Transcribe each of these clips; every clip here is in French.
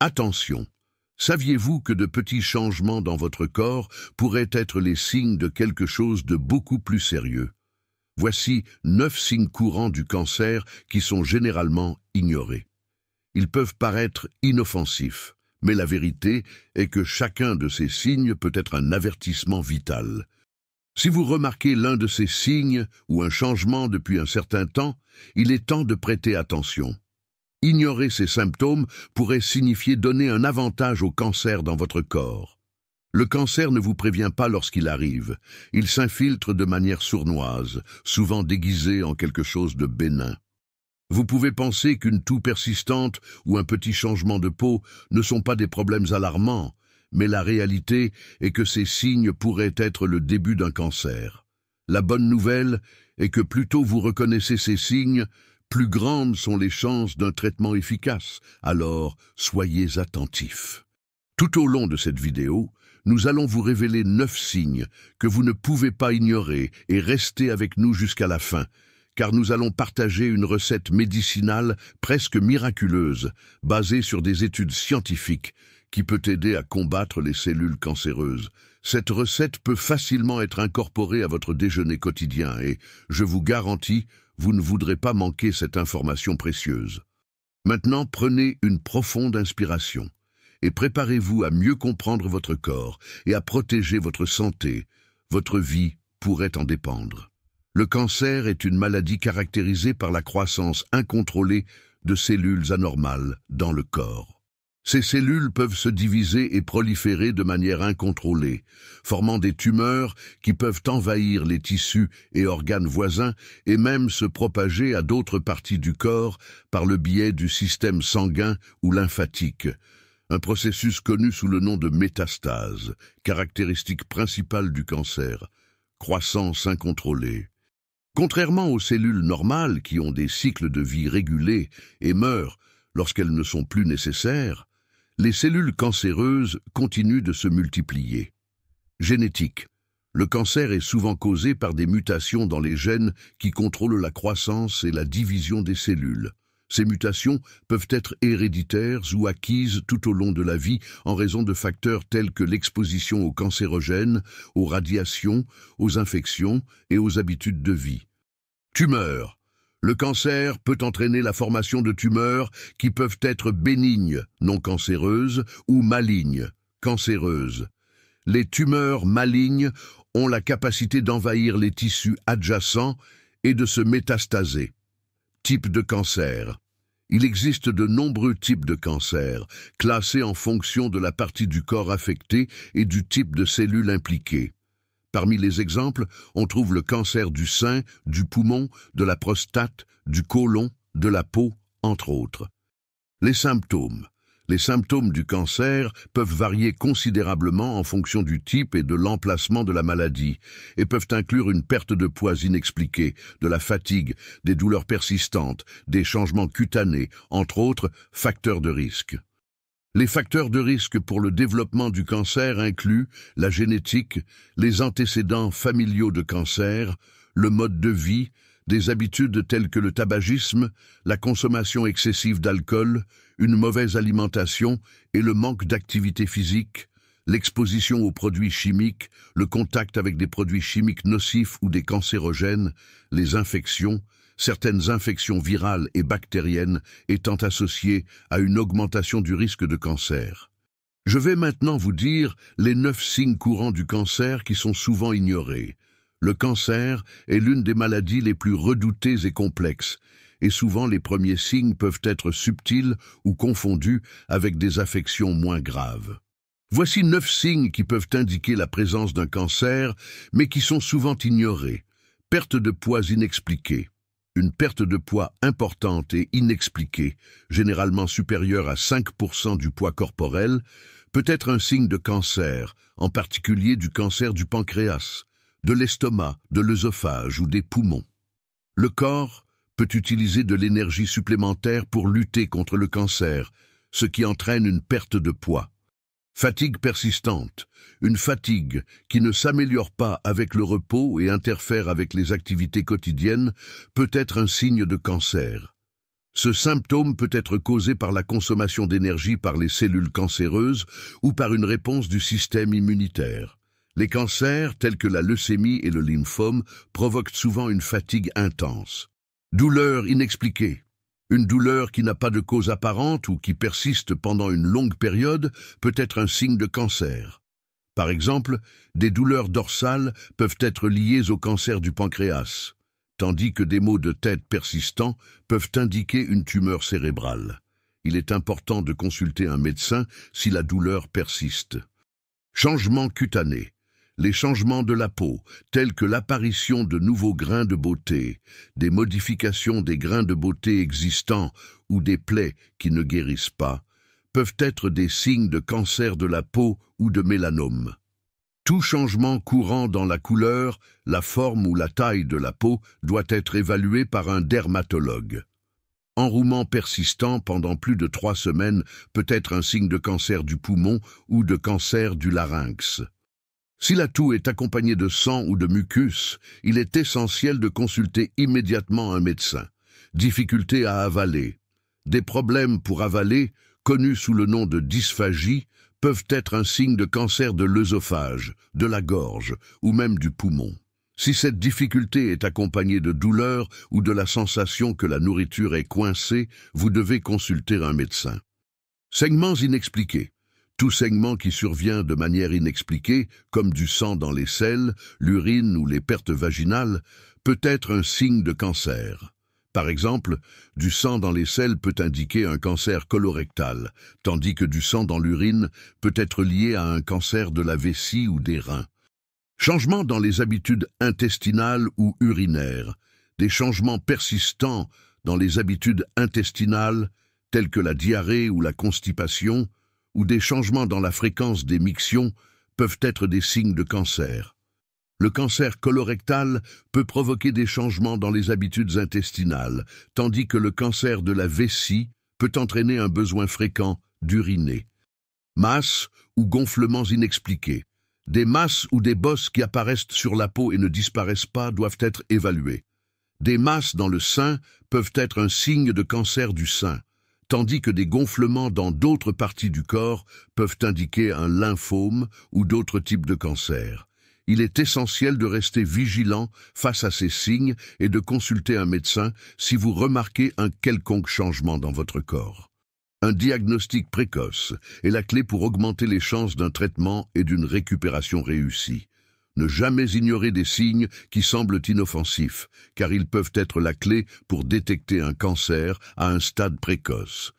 Attention! Saviez-vous que de petits changements dans votre corps pourraient être les signes de quelque chose de beaucoup plus sérieux? Voici 9 signes courants du cancer qui sont généralement ignorés. Ils peuvent paraître inoffensifs, mais la vérité est que chacun de ces signes peut être un avertissement vital. Si vous remarquez l'un de ces signes ou un changement depuis un certain temps, il est temps de prêter attention. Ignorer ces symptômes pourrait signifier donner un avantage au cancer dans votre corps. Le cancer ne vous prévient pas lorsqu'il arrive. Il s'infiltre de manière sournoise, souvent déguisé en quelque chose de bénin. Vous pouvez penser qu'une toux persistante ou un petit changement de peau ne sont pas des problèmes alarmants, mais la réalité est que ces signes pourraient être le début d'un cancer. La bonne nouvelle est que plus tôt vous reconnaissez ces signes, plus grandes sont les chances d'un traitement efficace, alors soyez attentifs. Tout au long de cette vidéo, nous allons vous révéler 9 signes que vous ne pouvez pas ignorer et restez avec nous jusqu'à la fin, car nous allons partager une recette médicinale presque miraculeuse, basée sur des études scientifiques, qui peut aider à combattre les cellules cancéreuses. Cette recette peut facilement être incorporée à votre déjeuner quotidien et, je vous garantis, vous ne voudrez pas manquer cette information précieuse. Maintenant, prenez une profonde inspiration et préparez-vous à mieux comprendre votre corps et à protéger votre santé. Votre vie pourrait en dépendre. Le cancer est une maladie caractérisée par la croissance incontrôlée de cellules anormales dans le corps. Ces cellules peuvent se diviser et proliférer de manière incontrôlée, formant des tumeurs qui peuvent envahir les tissus et organes voisins et même se propager à d'autres parties du corps par le biais du système sanguin ou lymphatique. Un processus connu sous le nom de métastase, caractéristique principale du cancer, croissance incontrôlée. Contrairement aux cellules normales qui ont des cycles de vie régulés et meurent lorsqu'elles ne sont plus nécessaires, les cellules cancéreuses continuent de se multiplier. Génétique. Le cancer est souvent causé par des mutations dans les gènes qui contrôlent la croissance et la division des cellules. Ces mutations peuvent être héréditaires ou acquises tout au long de la vie en raison de facteurs tels que l'exposition aux cancérogènes, aux radiations, aux infections et aux habitudes de vie. Tumeurs. Le cancer peut entraîner la formation de tumeurs qui peuvent être bénignes, non cancéreuses, ou malignes, cancéreuses. Les tumeurs malignes ont la capacité d'envahir les tissus adjacents et de se métastaser. Type de cancer. Il existe de nombreux types de cancer, classés en fonction de la partie du corps affectée et du type de cellules impliquées. Parmi les exemples, on trouve le cancer du sein, du poumon, de la prostate, du côlon, de la peau, entre autres. Les symptômes. Les symptômes du cancer peuvent varier considérablement en fonction du type et de l'emplacement de la maladie et peuvent inclure une perte de poids inexpliquée, de la fatigue, des douleurs persistantes, des changements cutanés, entre autres facteurs de risque. Les facteurs de risque pour le développement du cancer incluent la génétique, les antécédents familiaux de cancer, le mode de vie, des habitudes telles que le tabagisme, la consommation excessive d'alcool, une mauvaise alimentation et le manque d'activité physique, l'exposition aux produits chimiques, le contact avec des produits chimiques nocifs ou des cancérogènes, les infections, certaines infections virales et bactériennes étant associées à une augmentation du risque de cancer. Je vais maintenant vous dire les 9 signes courants du cancer qui sont souvent ignorés. Le cancer est l'une des maladies les plus redoutées et complexes, et souvent les premiers signes peuvent être subtils ou confondus avec des affections moins graves. Voici 9 signes qui peuvent indiquer la présence d'un cancer, mais qui sont souvent ignorés. Perte de poids inexpliquée. Une perte de poids importante et inexpliquée, généralement supérieure à 5% du poids corporel, peut être un signe de cancer, en particulier du cancer du pancréas, de l'estomac, de l'œsophage ou des poumons. Le corps peut utiliser de l'énergie supplémentaire pour lutter contre le cancer, ce qui entraîne une perte de poids. Fatigue persistante, une fatigue qui ne s'améliore pas avec le repos et interfère avec les activités quotidiennes, peut être un signe de cancer. Ce symptôme peut être causé par la consommation d'énergie par les cellules cancéreuses ou par une réponse du système immunitaire. Les cancers, tels que la leucémie et le lymphome, provoquent souvent une fatigue intense. Douleur inexpliquée. Une douleur qui n'a pas de cause apparente ou qui persiste pendant une longue période peut être un signe de cancer. Par exemple, des douleurs dorsales peuvent être liées au cancer du pancréas, tandis que des maux de tête persistants peuvent indiquer une tumeur cérébrale. Il est important de consulter un médecin si la douleur persiste. Changements cutanés. Les changements de la peau, tels que l'apparition de nouveaux grains de beauté, des modifications des grains de beauté existants ou des plaies qui ne guérissent pas, peuvent être des signes de cancer de la peau ou de mélanome. Tout changement courant dans la couleur, la forme ou la taille de la peau doit être évalué par un dermatologue. Enrouement persistant pendant plus de 3 semaines peut être un signe de cancer du poumon ou de cancer du larynx. Si la toux est accompagnée de sang ou de mucus, il est essentiel de consulter immédiatement un médecin. Difficulté à avaler. Des problèmes pour avaler, connus sous le nom de dysphagie, peuvent être un signe de cancer de l'œsophage, de la gorge ou même du poumon. Si cette difficulté est accompagnée de douleur ou de la sensation que la nourriture est coincée, vous devez consulter un médecin. Saignements inexpliqués. Tout saignement qui survient de manière inexpliquée, comme du sang dans les selles, l'urine ou les pertes vaginales, peut être un signe de cancer. Par exemple, du sang dans les selles peut indiquer un cancer colorectal, tandis que du sang dans l'urine peut être lié à un cancer de la vessie ou des reins. Changements dans les habitudes intestinales ou urinaires. Des changements persistants dans les habitudes intestinales, tels que la diarrhée ou la constipation, ou des changements dans la fréquence des mictions peuvent être des signes de cancer. Le cancer colorectal peut provoquer des changements dans les habitudes intestinales, tandis que le cancer de la vessie peut entraîner un besoin fréquent d'uriner. Masses ou gonflements inexpliqués. Des masses ou des bosses qui apparaissent sur la peau et ne disparaissent pas doivent être évaluées. Des masses dans le sein peuvent être un signe de cancer du sein, tandis que des gonflements dans d'autres parties du corps peuvent indiquer un lymphome ou d'autres types de cancers. Il est essentiel de rester vigilant face à ces signes et de consulter un médecin si vous remarquez un quelconque changement dans votre corps. Un diagnostic précoce est la clé pour augmenter les chances d'un traitement et d'une récupération réussie. Ne jamais ignorer des signes qui semblent inoffensifs, car ils peuvent être la clé pour détecter un cancer à un stade précoce.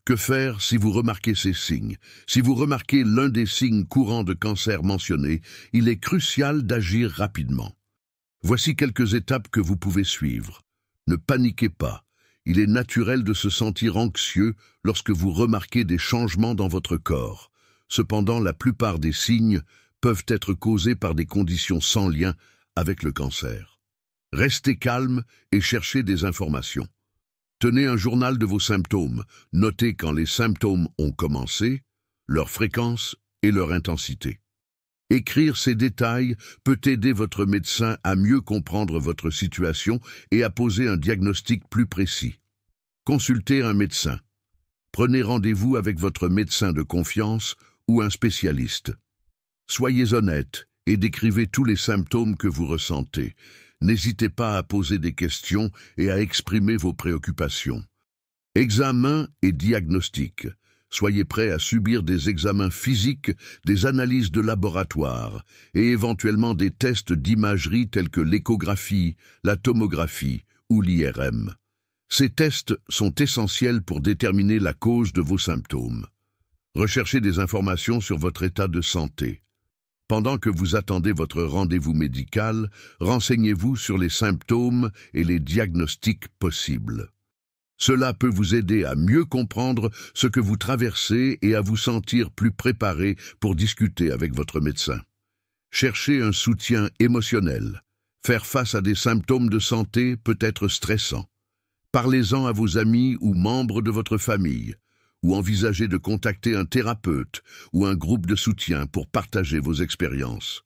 Que faire si vous remarquez ces signes? Si vous remarquez l'un des signes courants de cancer mentionnés, il est crucial d'agir rapidement. Voici quelques étapes que vous pouvez suivre. Ne paniquez pas. Il est naturel de se sentir anxieux lorsque vous remarquez des changements dans votre corps. Cependant, la plupart des signes peuvent être causés par des conditions sans lien avec le cancer. Restez calme et cherchez des informations. Tenez un journal de vos symptômes. Notez quand les symptômes ont commencé, leur fréquence et leur intensité. Écrire ces détails peut aider votre médecin à mieux comprendre votre situation et à poser un diagnostic plus précis. Consultez un médecin. Prenez rendez-vous avec votre médecin de confiance ou un spécialiste. Soyez honnête et décrivez tous les symptômes que vous ressentez. N'hésitez pas à poser des questions et à exprimer vos préoccupations. Examen et diagnostic. Soyez prêt à subir des examens physiques, des analyses de laboratoire et éventuellement des tests d'imagerie tels que l'échographie, la tomographie ou l'IRM. Ces tests sont essentiels pour déterminer la cause de vos symptômes. Recherchez des informations sur votre état de santé. Pendant que vous attendez votre rendez-vous médical, renseignez-vous sur les symptômes et les diagnostics possibles. Cela peut vous aider à mieux comprendre ce que vous traversez et à vous sentir plus préparé pour discuter avec votre médecin. Cherchez un soutien émotionnel. Faire face à des symptômes de santé peut être stressant. Parlez-en à vos amis ou membres de votre famille, ou envisagez de contacter un thérapeute ou un groupe de soutien pour partager vos expériences.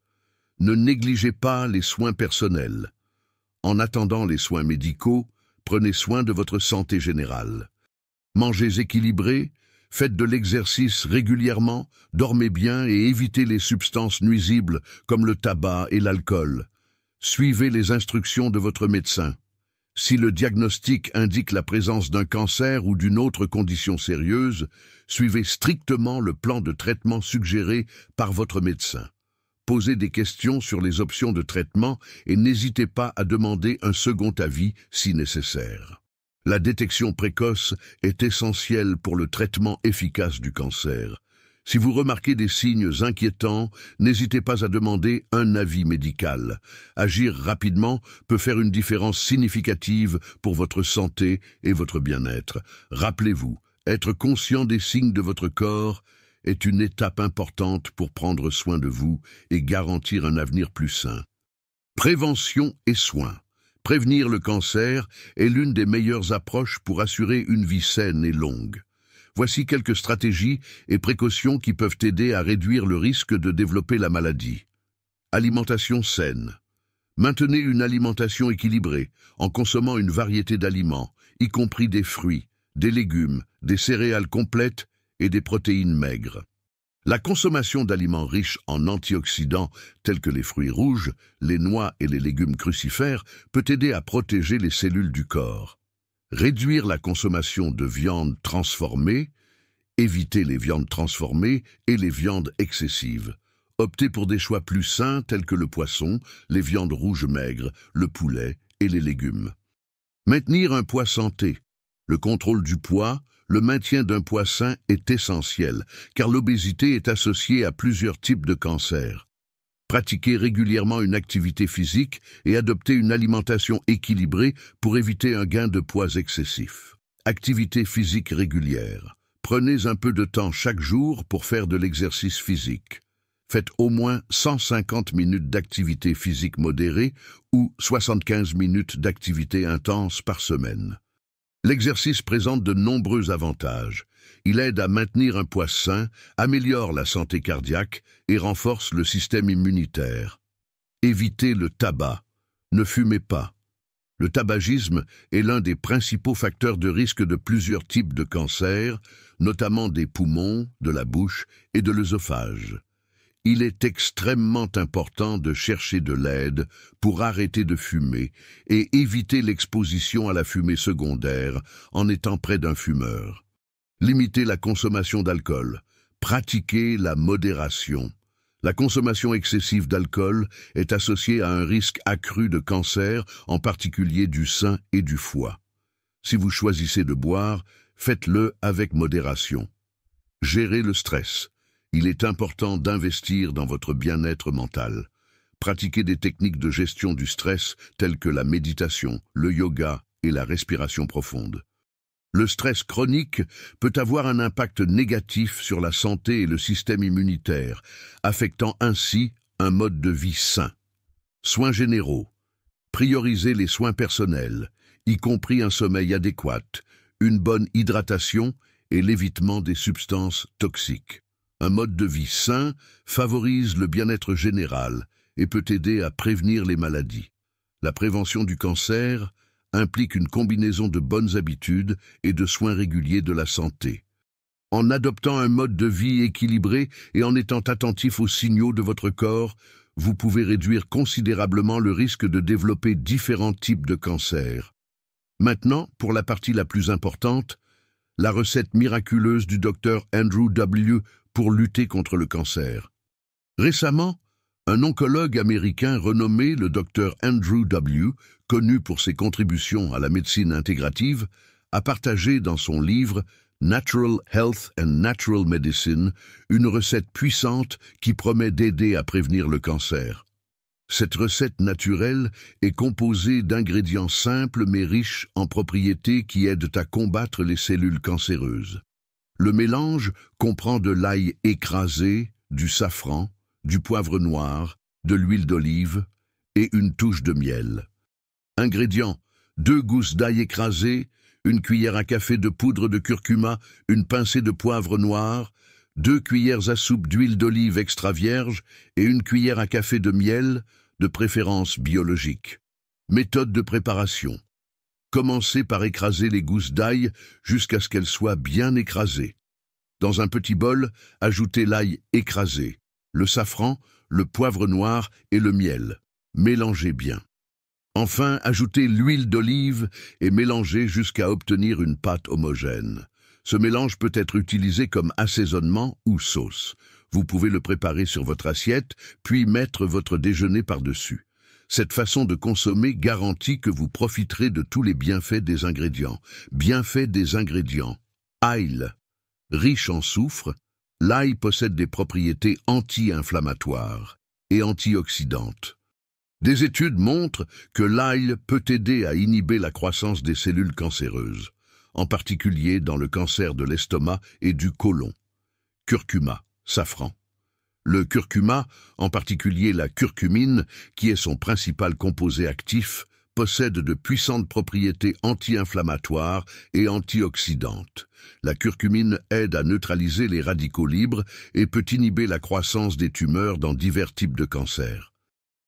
Ne négligez pas les soins personnels. En attendant les soins médicaux, prenez soin de votre santé générale. Mangez équilibré, faites de l'exercice régulièrement, dormez bien et évitez les substances nuisibles comme le tabac et l'alcool. Suivez les instructions de votre médecin. Si le diagnostic indique la présence d'un cancer ou d'une autre condition sérieuse, suivez strictement le plan de traitement suggéré par votre médecin. Posez des questions sur les options de traitement et n'hésitez pas à demander un second avis si nécessaire. La détection précoce est essentielle pour le traitement efficace du cancer. Si vous remarquez des signes inquiétants, n'hésitez pas à demander un avis médical. Agir rapidement peut faire une différence significative pour votre santé et votre bien-être. Rappelez-vous, être conscient des signes de votre corps est une étape importante pour prendre soin de vous et garantir un avenir plus sain. Prévention et soins. Prévenir le cancer est l'une des meilleures approches pour assurer une vie saine et longue. Voici quelques stratégies et précautions qui peuvent aider à réduire le risque de développer la maladie. Alimentation saine. Maintenez une alimentation équilibrée en consommant une variété d'aliments, y compris des fruits, des légumes, des céréales complètes et des protéines maigres. La consommation d'aliments riches en antioxydants tels que les fruits rouges, les noix et les légumes crucifères peut aider à protéger les cellules du corps. Réduire la consommation de viande transformée, éviter les viandes transformées et les viandes excessives. Optez pour des choix plus sains tels que le poisson, les viandes rouges maigres, le poulet et les légumes. Maintenir un poids santé. Le contrôle du poids, le maintien d'un poids sain est essentiel, car l'obésité est associée à plusieurs types de cancers. Pratiquez régulièrement une activité physique et adoptez une alimentation équilibrée pour éviter un gain de poids excessif. Activité physique régulière. Prenez un peu de temps chaque jour pour faire de l'exercice physique. Faites au moins 150 minutes d'activité physique modérée ou 75 minutes d'activité intense par semaine. L'exercice présente de nombreux avantages. Il aide à maintenir un poids sain, améliore la santé cardiaque et renforce le système immunitaire. Évitez le tabac. Ne fumez pas. Le tabagisme est l'un des principaux facteurs de risque de plusieurs types de cancers, notamment des poumons, de la bouche et de l'œsophage. Il est extrêmement important de chercher de l'aide pour arrêter de fumer et éviter l'exposition à la fumée secondaire en étant près d'un fumeur. Limitez la consommation d'alcool. Pratiquez la modération. La consommation excessive d'alcool est associée à un risque accru de cancer, en particulier du sein et du foie. Si vous choisissez de boire, faites-le avec modération. Gérez le stress. Il est important d'investir dans votre bien-être mental. Pratiquez des techniques de gestion du stress telles que la méditation, le yoga et la respiration profonde. Le stress chronique peut avoir un impact négatif sur la santé et le système immunitaire, affectant ainsi un mode de vie sain. Soins généraux. Priorisez les soins personnels, y compris un sommeil adéquat, une bonne hydratation et l'évitement des substances toxiques. Un mode de vie sain favorise le bien-être général et peut aider à prévenir les maladies. La prévention du cancer implique une combinaison de bonnes habitudes et de soins réguliers de la santé. En adoptant un mode de vie équilibré et en étant attentif aux signaux de votre corps, vous pouvez réduire considérablement le risque de développer différents types de cancers. Maintenant, pour la partie la plus importante, la recette miraculeuse du Dr Andrew W. pour lutter contre le cancer. Récemment, un oncologue américain renommé le Dr Andrew W., connu pour ses contributions à la médecine intégrative, a partagé dans son livre Natural Health and Natural Medicine une recette puissante qui promet d'aider à prévenir le cancer. Cette recette naturelle est composée d'ingrédients simples mais riches en propriétés qui aident à combattre les cellules cancéreuses. Le mélange comprend de l'ail écrasé, du safran, du poivre noir, de l'huile d'olive et une touche de miel. Ingrédients: 2 gousses d'ail écrasées, une cuillère à café de poudre de curcuma, une pincée de poivre noir, 2 cuillères à soupe d'huile d'olive extra vierge et une cuillère à café de miel, de préférence biologique. Méthode de préparation. Commencez par écraser les gousses d'ail jusqu'à ce qu'elles soient bien écrasées. Dans un petit bol, ajoutez l'ail écrasé, le safran, le poivre noir et le miel. Mélangez bien. Enfin, ajoutez l'huile d'olive et mélangez jusqu'à obtenir une pâte homogène. Ce mélange peut être utilisé comme assaisonnement ou sauce. Vous pouvez le préparer sur votre assiette, puis mettre votre déjeuner par-dessus. Cette façon de consommer garantit que vous profiterez de tous les bienfaits des ingrédients. Bienfaits des ingrédients. Ail. Riche en soufre, l'ail possède des propriétés anti-inflammatoires et antioxydantes. Des études montrent que l'ail peut aider à inhiber la croissance des cellules cancéreuses, en particulier dans le cancer de l'estomac et du côlon. Curcuma, safran. Le curcuma, en particulier la curcumine, qui est son principal composé actif, possède de puissantes propriétés anti-inflammatoires et antioxydantes. La curcumine aide à neutraliser les radicaux libres et peut inhiber la croissance des tumeurs dans divers types de cancers.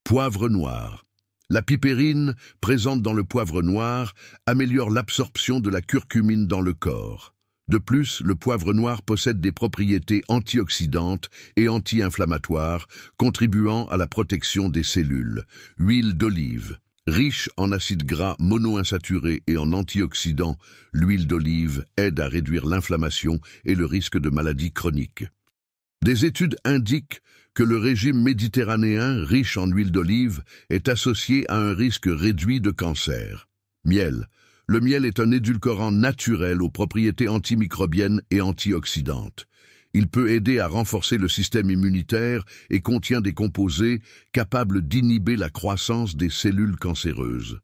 Poivre noir. La pipérine, présente dans le poivre noir, améliore l'absorption de la curcumine dans le corps. De plus, le poivre noir possède des propriétés antioxydantes et anti-inflammatoires, contribuant à la protection des cellules. Huile d'olive. Riche en acides gras monoinsaturés et en antioxydants, l'huile d'olive aide à réduire l'inflammation et le risque de maladies chroniques. Des études indiquent que le régime méditerranéen riche en huile d'olive est associé à un risque réduit de cancer. Miel. Le miel est un édulcorant naturel aux propriétés antimicrobiennes et antioxydantes. Il peut aider à renforcer le système immunitaire et contient des composés capables d'inhiber la croissance des cellules cancéreuses.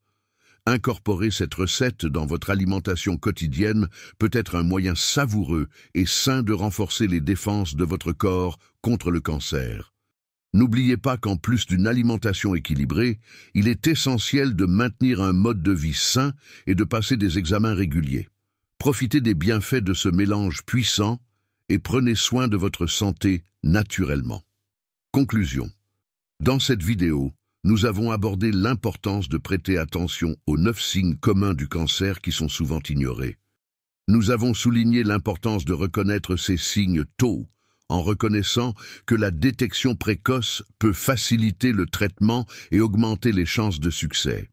Incorporer cette recette dans votre alimentation quotidienne peut être un moyen savoureux et sain de renforcer les défenses de votre corps contre le cancer. N'oubliez pas qu'en plus d'une alimentation équilibrée, il est essentiel de maintenir un mode de vie sain et de passer des examens réguliers. Profitez des bienfaits de ce mélange puissant et prenez soin de votre santé naturellement. Conclusion. Dans cette vidéo, nous avons abordé l'importance de prêter attention aux 9 signes communs du cancer qui sont souvent ignorés. Nous avons souligné l'importance de reconnaître ces signes tôt, en reconnaissant que la détection précoce peut faciliter le traitement et augmenter les chances de succès.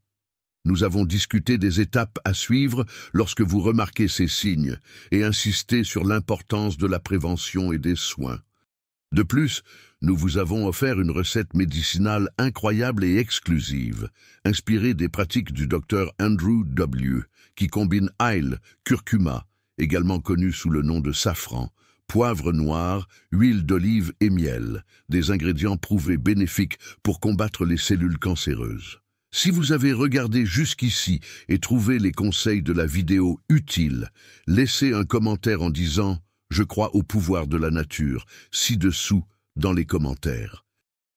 Nous avons discuté des étapes à suivre lorsque vous remarquez ces signes et insisté sur l'importance de la prévention et des soins. De plus, nous vous avons offert une recette médicinale incroyable et exclusive, inspirée des pratiques du Dr Andrew W., qui combine ail, curcuma, également connu sous le nom de safran, poivre noir, huile d'olive et miel, des ingrédients prouvés bénéfiques pour combattre les cellules cancéreuses. Si vous avez regardé jusqu'ici et trouvé les conseils de la vidéo utiles, laissez un commentaire en disant « Je crois au pouvoir de la nature » ci-dessous dans les commentaires.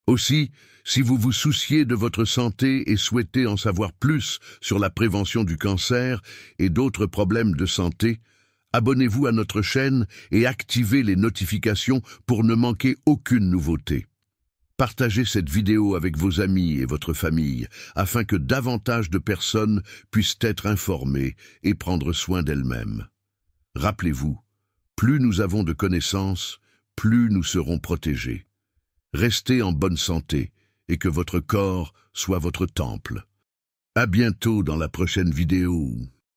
Aussi, si vous vous souciez de votre santé et souhaitez en savoir plus sur la prévention du cancer et d'autres problèmes de santé, abonnez-vous à notre chaîne et activez les notifications pour ne manquer aucune nouveauté. Partagez cette vidéo avec vos amis et votre famille afin que davantage de personnes puissent être informées et prendre soin d'elles-mêmes. Rappelez-vous, plus nous avons de connaissances, plus nous serons protégés. Restez en bonne santé et que votre corps soit votre temple. À bientôt dans la prochaine vidéo.